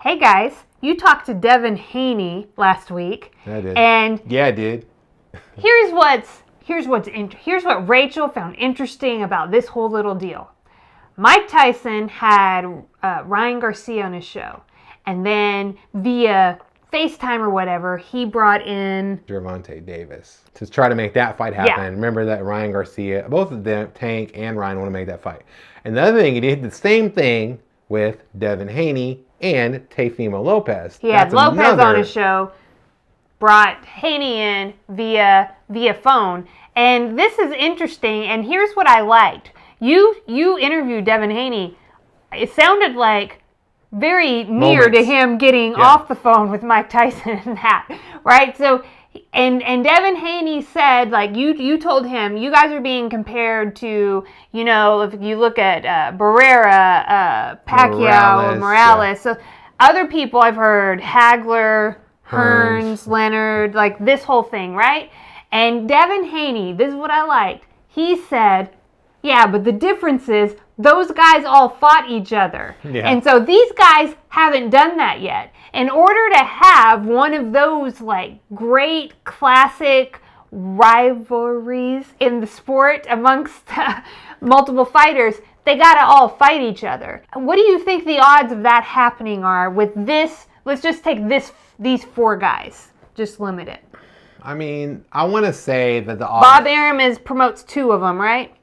Hey guys, you talked to Devin Haney last week. I did. And yeah, I did. here's what Rachel found interesting about this whole little deal. Mike Tyson had Ryan Garcia on his show, and then via FaceTime or whatever, he brought in Gervonta Davis to try to make that fight happen. Yeah. Remember that Ryan Garcia, both of them, Tank and Ryan, want to make that fight. And the other thing, he did the same thing with Devin Haney and Teofimo Lopez. He had Lopez on his show, brought Haney in via phone. And this is interesting, and here's what I liked. You interviewed Devin Haney. It sounded like very near to him getting off the phone with Mike Tyson and that, right? So, and Devin Haney said, like, you told him, you guys are being compared to, you know, if you look at Barrera, Pacquiao, Morales. So other people I've heard, Hagler, Hearns, Leonard, like this whole thing, right? And Devin Haney, this is what I liked. He said, yeah, but the difference is those guys all fought each other. Yeah. And so these guys haven't done that yet. In order to have one of those like great classic rivalries in the sport amongst multiple fighters, they got to all fight each other. What do you think the odds of that happening are with this? Let's just take these four guys. Just limit it. I mean, I want to say that the odds... Bob Arum promotes two of them, right?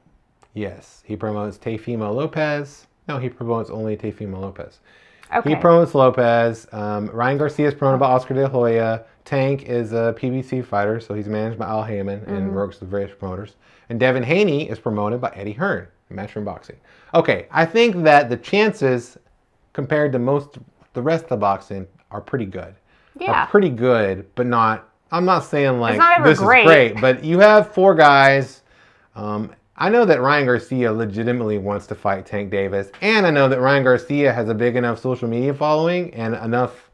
Yes, he promotes Teofimo Lopez. No, he promotes only Teofimo Lopez. Okay. He promotes Lopez. Ryan Garcia is promoted by Oscar De La Hoya. Tank is a PBC fighter, so he's managed by Al Heyman and works with various promoters. And Devin Haney is promoted by Eddie Hearn, Matchroom Boxing. Okay, I think that the chances compared to the rest of the boxing are pretty good. Yeah. Are pretty good, but not... I'm not saying like this is great, but you have four guys. I know that Ryan Garcia legitimately wants to fight Tank Davis, and I know that Ryan Garcia has a big enough social media following and enough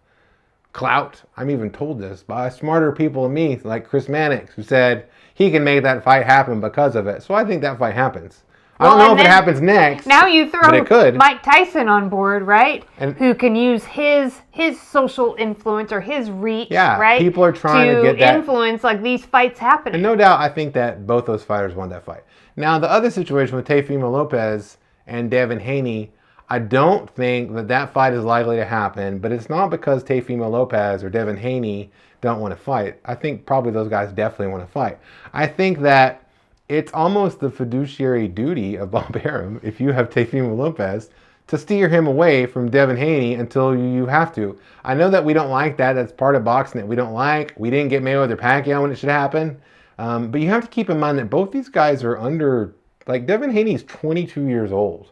clout. I'm even told this by smarter people than me, like Chris Mannix, who said he can make that fight happen because of it. So I think that fight happens. I don't know if it happens next. Now you throw could. Mike Tyson on board, right? And who can use his social influence or his reach, right? People are trying to get that influence like these fights happening. And no doubt, I think that both those fighters won that fight. Now, the other situation with Teofimo Lopez and Devin Haney, I don't think that fight is likely to happen, but it's not because Teofimo Lopez or Devin Haney don't want to fight. I think probably those guys definitely want to fight. I think that it's almost the fiduciary duty of Bob Arum, if you have Teofimo Lopez, to steer him away from Devin Haney until you have to. I know that we don't like that. That's part of boxing that we don't like. We didn't get Mayweather Pacquiao when it should happen. But you have to keep in mind that both these guys are under, like Devin Haney's 22 years old,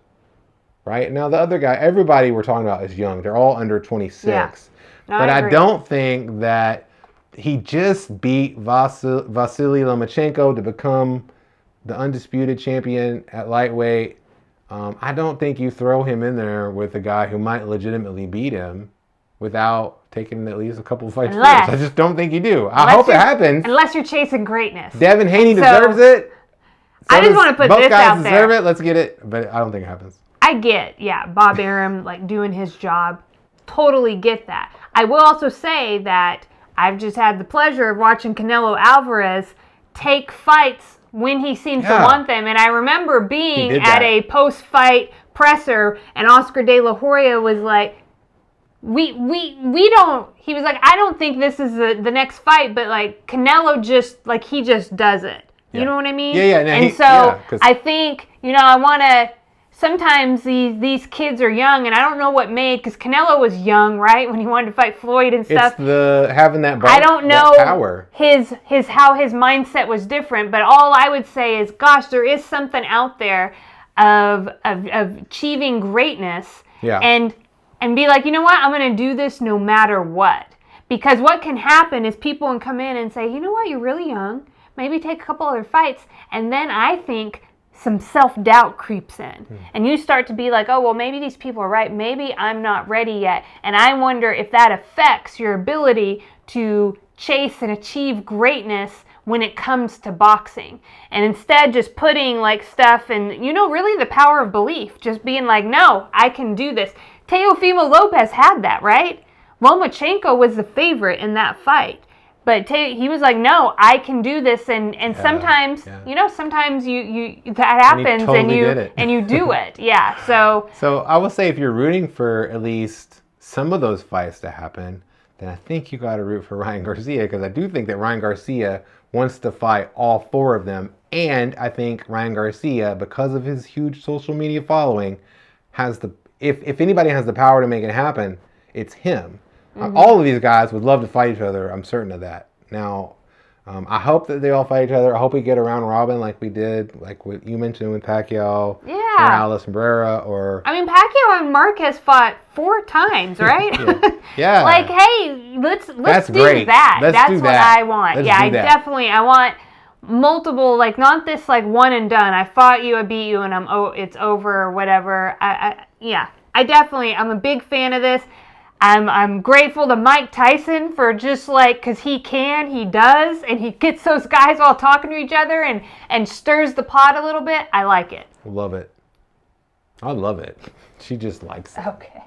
right? Now the other guy, everybody we're talking about is young. They're all under 26. Yeah. No, but I don't think that he just beat Vasily Lomachenko to become the undisputed champion at lightweight. I don't think you throw him in there with a guy who might legitimately beat him without taking at least a couple of fights first. I just don't think you do. I hope it happens. Unless you're chasing greatness. Devin Haney deserves it. I just want to put this out there. Both guys deserve it. Let's get it. But I don't think it happens. I get, Bob Arum like doing his job. Totally get that. I will also say that I've just had the pleasure of watching Canelo Alvarez take fights when he seems to want them. And I remember being at a post-fight presser, and Oscar De La Hoya was like, we don't, he was like, I don't think this is the next fight, but like Canelo just, like he just does it. You know what I mean? Yeah. No, and I think, I want to, sometimes these kids are young, and I don't know what made, because Canelo was young, right, when he wanted to fight Floyd and stuff. It's having that I don't know power. How his mindset was different, but all I would say is, gosh, there is something out there of achieving greatness, and be like, you know what, I'm going to do this no matter what. Because what can happen is people can come in and say, you know what, you're really young, maybe take a couple other fights, and then I think some self-doubt creeps in. And you start to be like, oh, well, maybe these people are right. Maybe I'm not ready yet. And I wonder if that affects your ability to chase and achieve greatness when it comes to boxing. And instead just putting like stuff and, really the power of belief. Just being like, no, I can do this. Teofimo Lopez had that, right? Lomachenko was the favorite in that fight. But he was like, no, I can do this, and sometimes sometimes you that happens, and you do it. Yeah. So I will say, if you're rooting for at least some of those fights to happen, then I think you got to root for Ryan Garcia, because I do think that Ryan Garcia wants to fight all 4 of them, and I think Ryan Garcia, because of his huge social media following, has if anybody has the power to make it happen, it's him. All of these guys would love to fight each other. I'm certain of that. Now, I hope that they all fight each other. I hope we get a round robin like we did, like what you mentioned with Pacquiao, Morales, and Barrera. Pacquiao and Marquez fought 4 times, right? Yeah. Like, hey, let's do great. that. That's what I want. I I want multiple, like, not this like one and done. I fought you, I beat you, and it's over or whatever. I'm a big fan of this. I'm grateful to Mike Tyson for just like, because he does, and he gets those guys all talking to each other and stirs the pot a little bit. I like it. Love it. I love it. She just likes it. Okay.